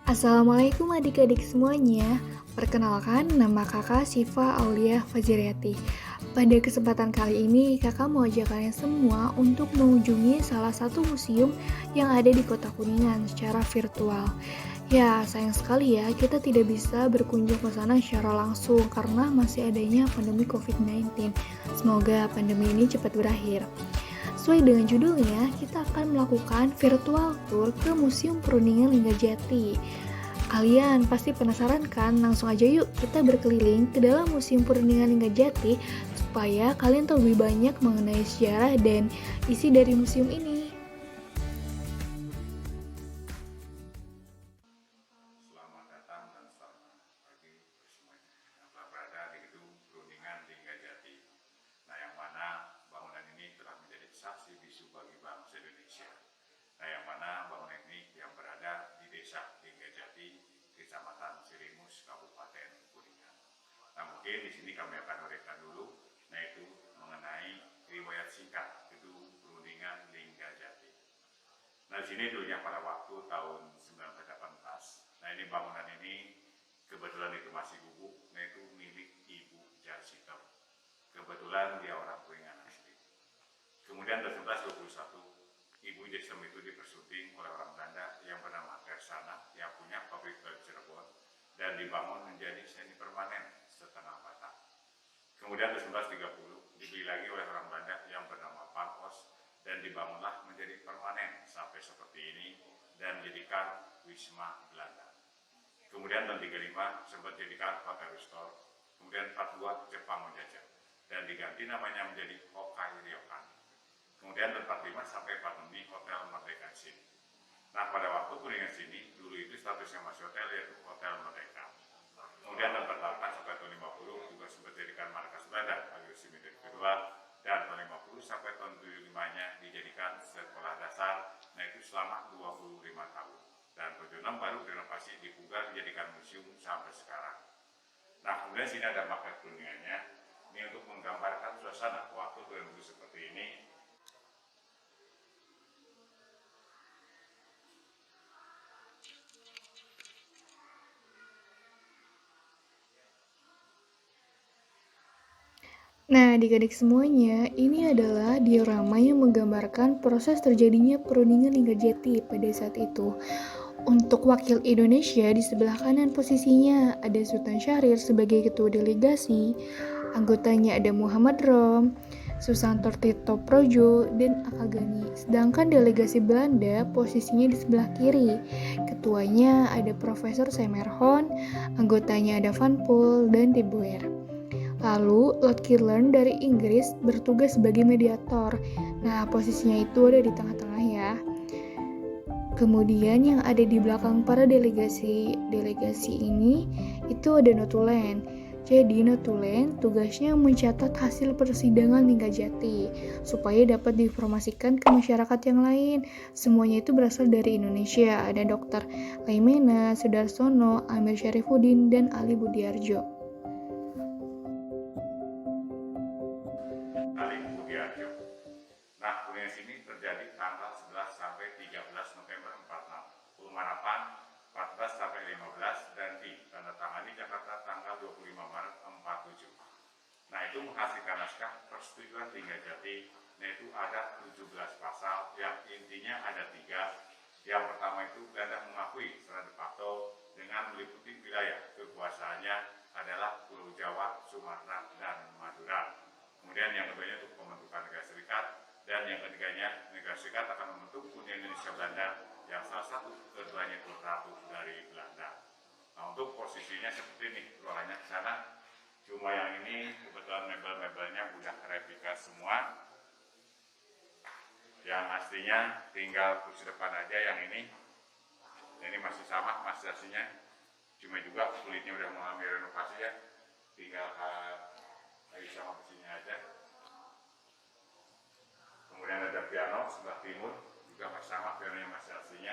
Assalamualaikum adik-adik semuanya. Perkenalkan, nama kakak Syifa Aulia Faziriati. Pada kesempatan kali ini, kakak mau ajak kalian semua untuk mengunjungi salah satu museum yang ada di Kota Kuningan secara virtual. Ya, sayang sekali ya, kita tidak bisa berkunjung ke sana secara langsung karena masih adanya pandemi COVID-19. Semoga pandemi ini cepat berakhir. Sesuai dengan judulnya, kita akan melakukan virtual tour ke Museum Perundingan Linggajati. Kalian pasti penasaran kan? Langsung aja yuk kita berkeliling ke dalam Museum Perundingan Linggajati supaya kalian tahu lebih banyak mengenai sejarah dan isi dari museum ini. Selamat datang dan selamat pagi semuanya. Telah berada di gedung Perundingan Linggajati. Nah, yang mana bangunan ini telah menjadi saksi bisu bagi bangsa Indonesia. Nah, yang mana bangunan ini yang berada di Desa Linggajati, Kecamatan Sirimus, Kabupaten Kuningan. Nah, mungkin di sini kami akan uraikan dulu, yaitu mengenai riwayat singkat gedung Perundingan Linggajati. Nah, di sini dulunya pada waktu tahun 1918. Nah, ini bangunan ini kebetulan itu masih guguk, nah itu milik Ibu Jasito. Kebetulan dia orang Kuningan asli. Kemudian tahun 1921, Ibu Jasito itu dipersunting oleh orang Belanda yang bernama Kersana yang punya pabrik baju Cirebon dan dibangun menjadi semi permanen setengah batang. Kemudian tahun 1930 dibeli lagi oleh orang Belanda yang bernama Pankos dan dibangunlah menjadi permanen sampai seperti ini dan dijadikan Wisma Belanda. Kemudian tahun 35 sempat dijadikan Hotel Restore, kemudian 42 Jepang menjajah dan diganti namanya menjadi Hokai Ryokan. Kemudian tahun 45 sampai 46 Hotel Merdeka sini. Nah, pada waktu Kuningan sini dulu itu statusnya masih hotel yaitu Hotel Merdeka. Kemudian tahun 48 sampai tahun 50 juga sempat dijadikan markas Belanda Agresi Militer kedua, dan tahun 50 sampai tahun 75-nya dijadikan sekolah dasar, nah itu selama 25 tahun. Dan tahun 76 baru direnovasi dipugar dijadikan museum sampai sekarang. Nah, kemudian sini ada maket Kuningannya. Ini untuk menggambarkan suasana waktu dulu seperti ini. Nah, adik-adik semuanya, ini adalah diorama yang menggambarkan proses terjadinya perundingan Linggajati pada saat itu. Untuk wakil Indonesia di sebelah kanan posisinya ada Sultan Syahrir sebagai ketua delegasi, anggotanya ada Muhammad Rom, Susanto Tito Projo, dan Akagani. Sedangkan delegasi Belanda posisinya di sebelah kiri. Ketuanya ada Profesor Semerhon, anggotanya ada Van Poel dan De Boer. Lalu, Lord Kirlern dari Inggris bertugas sebagai mediator. Nah, posisinya itu ada di tengah-tengah ya. Kemudian yang ada di belakang para delegasi ini itu ada notulen. Jadi notulen tugasnya mencatat hasil persidangan Linggajati supaya dapat diinformasikan ke masyarakat yang lain. Semuanya itu berasal dari Indonesia. Ada Dr. Laimena, Sudarsono, Amir Syarifuddin, dan Ali Budiarjo. Ali Budiarjo. Nah, Kuningan sini terjadi tanggal 11 sampai 13 November 46, Pengmarapan 14 sampai 15, dan ditandatangani Jakarta tanggal 25 Maret 47. Nah, itu menghasilkan naskah persetujuan Linggajati, yaitu ada 17 pasal yang intinya ada 3. Yang pertama itu Belanda mengakui secara de facto dengan meliputi wilayah kekuasaannya adalah Pulau Jawa, Sumatera, dan Madura. Kemudian yang keduanya untuk pembentukan negara serikat, dan yang ketiganya negara serikat akan membentuk Uni Indonesia Belanda yang salah satu keduanya itu ratu dari Belanda. Nah, untuk posisinya seperti ini, ruangannya ke sana. Cuma yang ini kebetulan mebel-mebelnya udah replika semua. Yang aslinya tinggal kursi depan aja, yang ini masih sama, masih aslinya. Cuma juga kulitnya udah mengalami renovasi ya. Tinggal lagi sama mesinnya aja. Kemudian ada piano sebelah timur, juga masih sama, pianonya masih aslinya.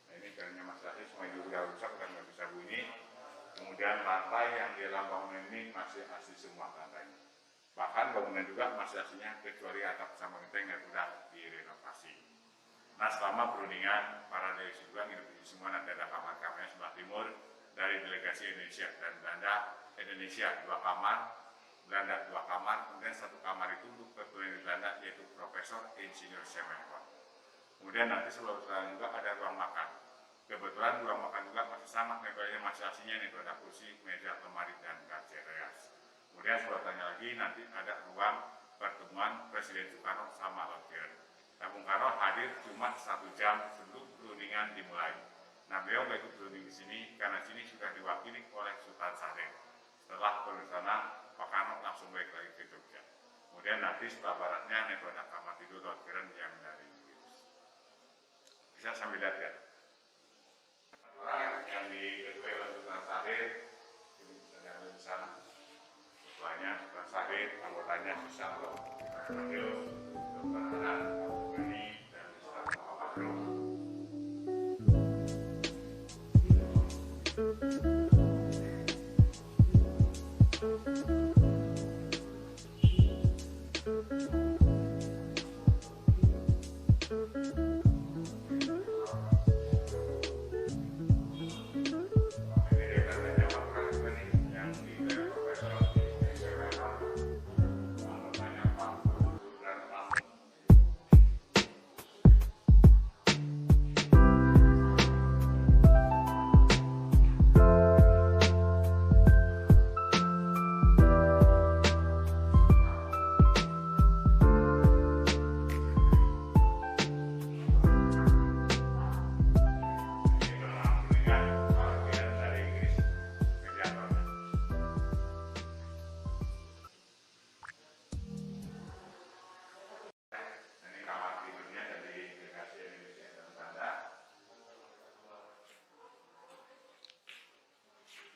Nah, ini pianonya masih asli, semua juga udah rusak dan nggak bisa bunyi. Kemudian lantai yang di dalam bangunan ini masih asli semua lantainya. Bahkan bangunan juga masih aslinya kecuali atap sama genteng yang sudah direnovasi. Nah, selama perundingan para delegasi juga nginep di semua, nanti ada kamar-kamarnya sebelah Indonesia dan Belanda. Indonesia 2 kamar, Belanda 2 kamar, kemudian 1 kamar itu untuk keturunan di Belanda yaitu Profesor Insinyur Semenhorn. Kemudian nanti sebelah juga ada ruang makan. Kebetulan ruang makan juga masih sama, meja masih aslinya nih, ada kursi, meja, lemari, dan kaca reas. Kemudian sebelahnya lagi nanti ada ruang pertemuan Presiden Soekarno sama Lord Kern. Nah, Bung Karno hadir cuma 1 jam sebelum perundingan dimulai. Nah, beliau nggak ikut berunding di sini karena sini sudah diwakili oleh Sultan Syahrir. Setelah perundingan, Pak Karno langsung balik lagi ke Jogja. Kemudian nanti sebelah baratnya nih ada kamar tidur Lord Kern yang dari Inggris. Bisa sambil lihat ya. Orang yang diketuai oleh Sultan Syahrir ini ada di sana. Ketuanya Sultan Syahrir, anggotanya bisa loh. Wakil, Dr. Hanan, Bani, dan Ustaz Muhammad Rum.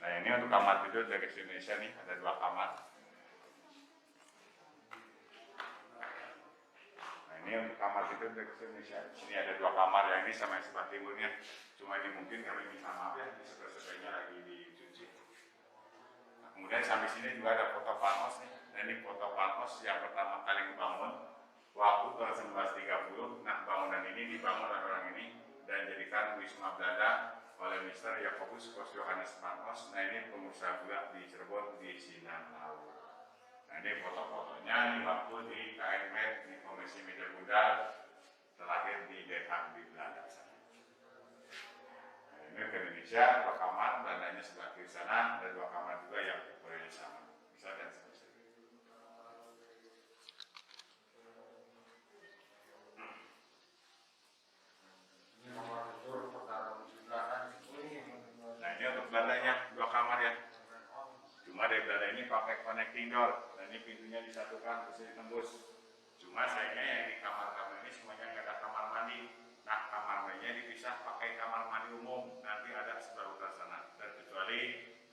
Nah, ini untuk kamar tidur delegasi Indonesia nih, ada 2 kamar. Nah, ini untuk kamar tidur delegasi Indonesia. Di sini ada 2 kamar, yang ini sama yang sebelah timurnya. Cuma ini mungkin kami minta maaf ya, di sebelah-sebelahnya lagi dicuci. Nah, kemudian sampai sini juga ada foto Panos nih. Nah, ini foto Panos yang pertama kali dibangun waktu tahun 1930. Nah, bangunan ini dibangun oleh orang ini dan jadikan Wisma Belanda oleh Mr. Jacobus Kos Johannes Panos. Nah, ini pengusaha juga di Cirebon di Sinanau. Nah, ini foto-fotonya di waktu di KNP di Komisi Media Bunda terakhir di Den Haag di Belanda. Nah, ini ke Indonesia 2 kamar, Belandanya sebelah kiri sana, ada 2 kamar juga yang ukurannya sama. Bisa dan seterusnya. Nah, ini untuk Belandanya 2 kamar ya. Cuma dari Belanda ini pakai connecting door, dan ini pintunya disatukan bisa ditembus. Cuma sayangnya yang di kamar-kamar ini semuanya nggak ada kamar mandi. Nah, kamar mandinya dipisah pakai kamar mandi umum. Nanti ada sebelah utara sana. Dan kecuali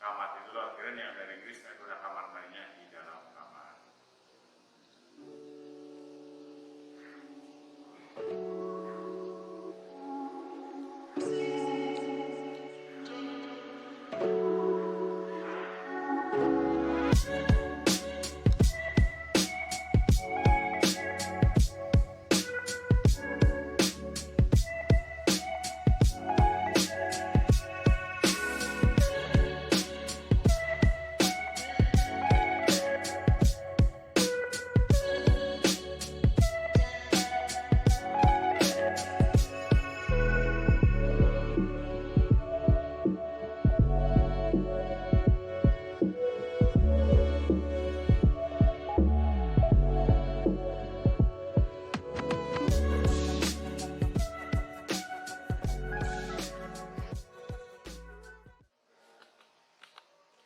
kamar tidur Lord Kern yang dari Inggris, itu ada kamar mandinya di dalam kamar.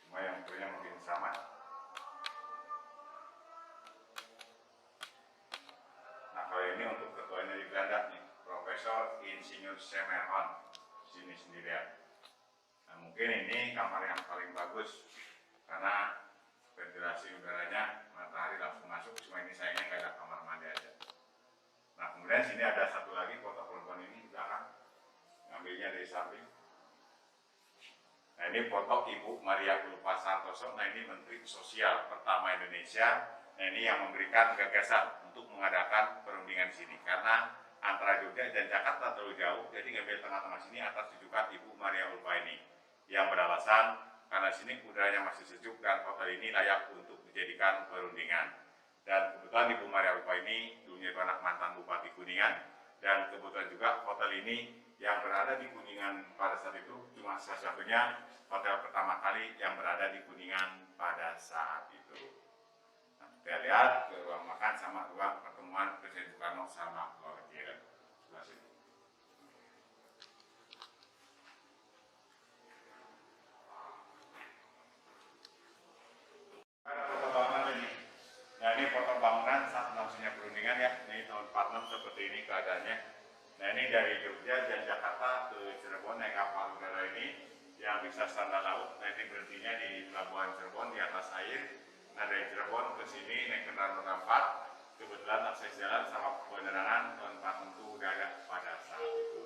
Cuma yang punya mungkin sama. Nah, kalau ini untuk ketuanya di Belanda nih, Profesor Insinyur Semenhorn. Sini sendirian. Nah, mungkin ini kamar yang paling bagus karena ventilasi udaranya matahari langsung masuk. Cuma ini sayangnya nggak ada kamar mandi aja. Nah, kemudian sini ada satu lagi foto perempuan ini di belakang, ngambilnya dari samping. Nah, ini foto Ibu Maria Kulpa Santoso. Nah, ini Menteri Sosial pertama Indonesia. Nah, ini yang memberikan gagasan untuk mengadakan perundingan sini karena antara Jogja dan Jakarta terlalu jauh, jadi ngambil tengah-tengah sini atas rujukan Ibu Maria Kulpa ini yang beralasan karena sini udaranya masih sejuk dan hotel ini layak untuk dijadikan perundingan. Dan kebetulan Ibu Maria Lupa ini dulunya itu anak mantan Bupati Kuningan, dan kebetulan juga hotel ini yang berada di Kuningan pada saat itu cuma satu-satunya hotel pertama kali yang berada di Kuningan pada saat itu. Nah, kita lihat ke ruang makan sama ruang pertemuan Presiden Soekarno sama Lord Giren. Sebelah sini. Ada foto bangunan ini. Nah, ini foto bangunan saat langsungnya perundingan ya. Ini tahun 46 seperti ini keadaannya. Nah, ini dari Jogja dan Jakarta ke Cirebon naik kapal udara ini yang bisa standar laut. Nah, ini berhentinya di Pelabuhan Cirebon di atas air. Nah, dari Cirebon ke sini naik kendaraan roda 4. Kebetulan akses jalan sama penerangan tahun 46 itu udah ada pada saat itu.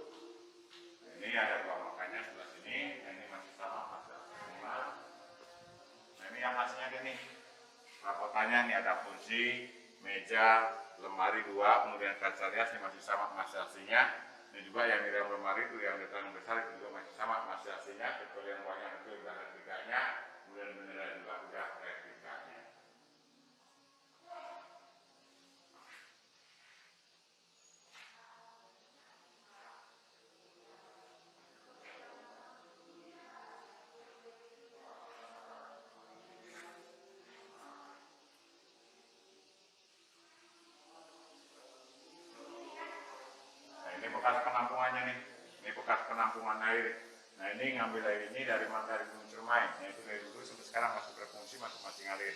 Nah, ini ada ruang makannya sebelah sini. Nah, ini masih sama masih semua. Nah, ini yang khasnya ada nih. Rapotannya nih ada kursi, meja, lemari 2, kemudian kaca rias yang masih sama masih aslinya. Dan juga yang di dalam lemari itu yang detail besar itu juga masih sama masih aslinya, kecuali yang banyak itu udah replikanya, kemudian bendera juga udah replikanya. Nah, ini bekas penampungannya nih, ini bekas penampungan air. Nah, ini ngambil air ini dari matahari Gunung Ciremai. Nah, itu dari dulu sampai sekarang masih berfungsi, masing-masing ngalir.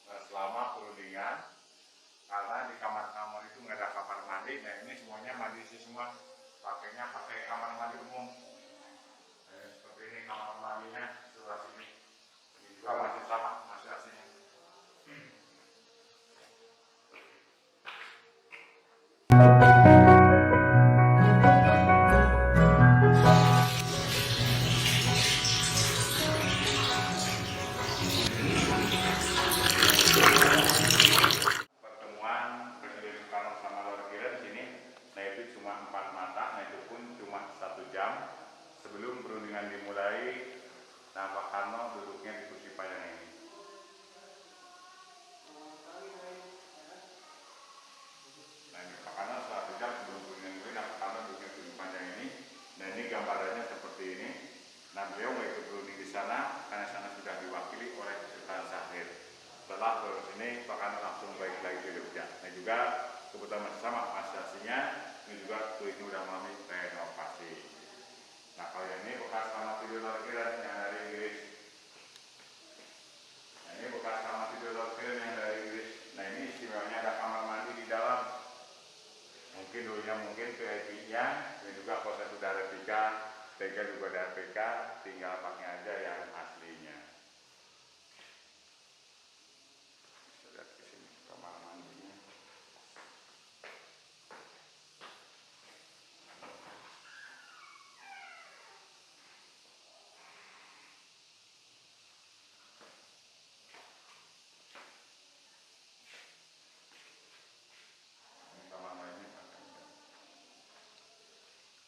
Nah, selama perundingan, karena di kamar-kamar itu nggak ada kamar mandi, nah ini semuanya mandi sih semua, pakainya pakai kamar mandi umum. Nah, seperti ini kamar mandinya sebelah sini. Ini juga masih sama, masih aslinya. Pertemuan Presiden Soekarno sama Lord Giren di sini, nah itu cuma 4 mata, nah itu pun cuma 1 jam sebelum perundingan dimulai. Nah, Pak Karno duduknya di kursi panjang ini. Nah, ini Pak Karno 1 jam sebelum perundingan dimulai, nah Pak Karno duduknya di kursi panjang ini. Nah, ini gambarannya seperti ini. Nah, beliau mau ikut berunding di sana karena sana sudah diwakili oleh Sultan Syahrir. Setelah lulus ini, Pak Karno langsung balik lagi ke Jogja. Nah, juga kebetulan masih sama aslinya, ini juga kulitnya udah mengalami renovasi. Nah, kalau yang ini bekas kamar tidur Lord Giren yang dari Inggris. Nah, ini bekas kamar tidur Lord Giren yang dari Inggris. Nah, ini istimewanya ada kamar mandi di dalam. Mungkin dulunya VIP-nya, dan juga proses sudah replika, Tega juga ada replika, tinggal pakai aja yang aslinya. Bisa lihat di sini kamar mandinya.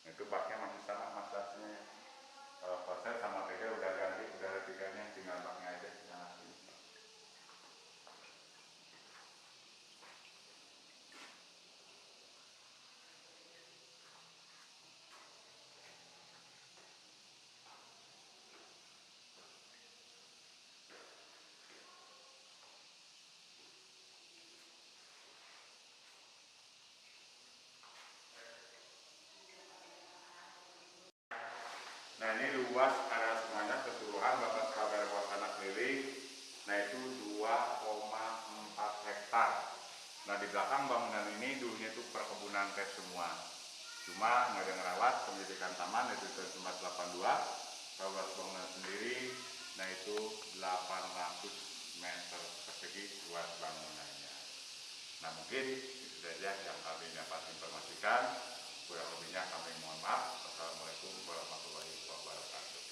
Itu baknya masih sama mas aslinya. Kalau proses sama Tega udah ganti, udah replikanya, tinggal baknya aja yang asli. Nah, ini luas area semuanya keseluruhan batas kabar bawah tanah keliling, nah itu 2,4 hektar. Nah, di belakang bangunan ini dulunya itu perkebunan teh semua. Cuma nggak ada ngerawat, pendidikan taman itu tahun 1982. Kalau buat bangunan sendiri, nah itu 800 meter persegi luas bangunannya. Nah, mungkin itu saja yang kami dapat informasikan. Kurang lebihnya kami mohon maaf. Wassalamualaikum warahmatullahi wabarakatuh.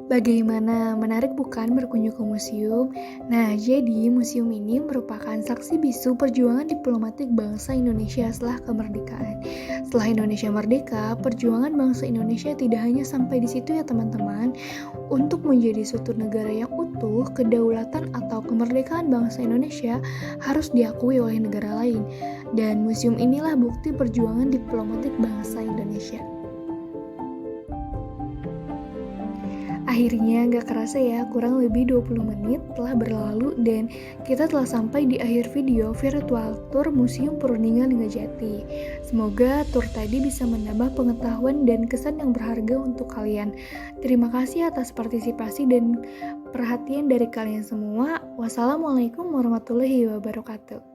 Bagaimana menarik bukan berkunjung ke museum? Nah, jadi museum ini merupakan saksi bisu perjuangan diplomatik bangsa Indonesia setelah kemerdekaan. Setelah Indonesia merdeka, perjuangan bangsa Indonesia tidak hanya sampai di situ ya teman-teman. Untuk menjadi suatu negara yang utuh, kedaulatan atau kemerdekaan bangsa Indonesia harus diakui oleh negara lain. Dan museum inilah bukti perjuangan diplomatik bangsa Indonesia. Akhirnya gak kerasa ya, kurang lebih 20 menit telah berlalu dan kita telah sampai di akhir video virtual tour Museum Perundingan Lingajati. Semoga tour tadi bisa menambah pengetahuan dan kesan yang berharga untuk kalian. Terima kasih atas partisipasi dan perhatian dari kalian semua. Wassalamualaikum warahmatullahi wabarakatuh.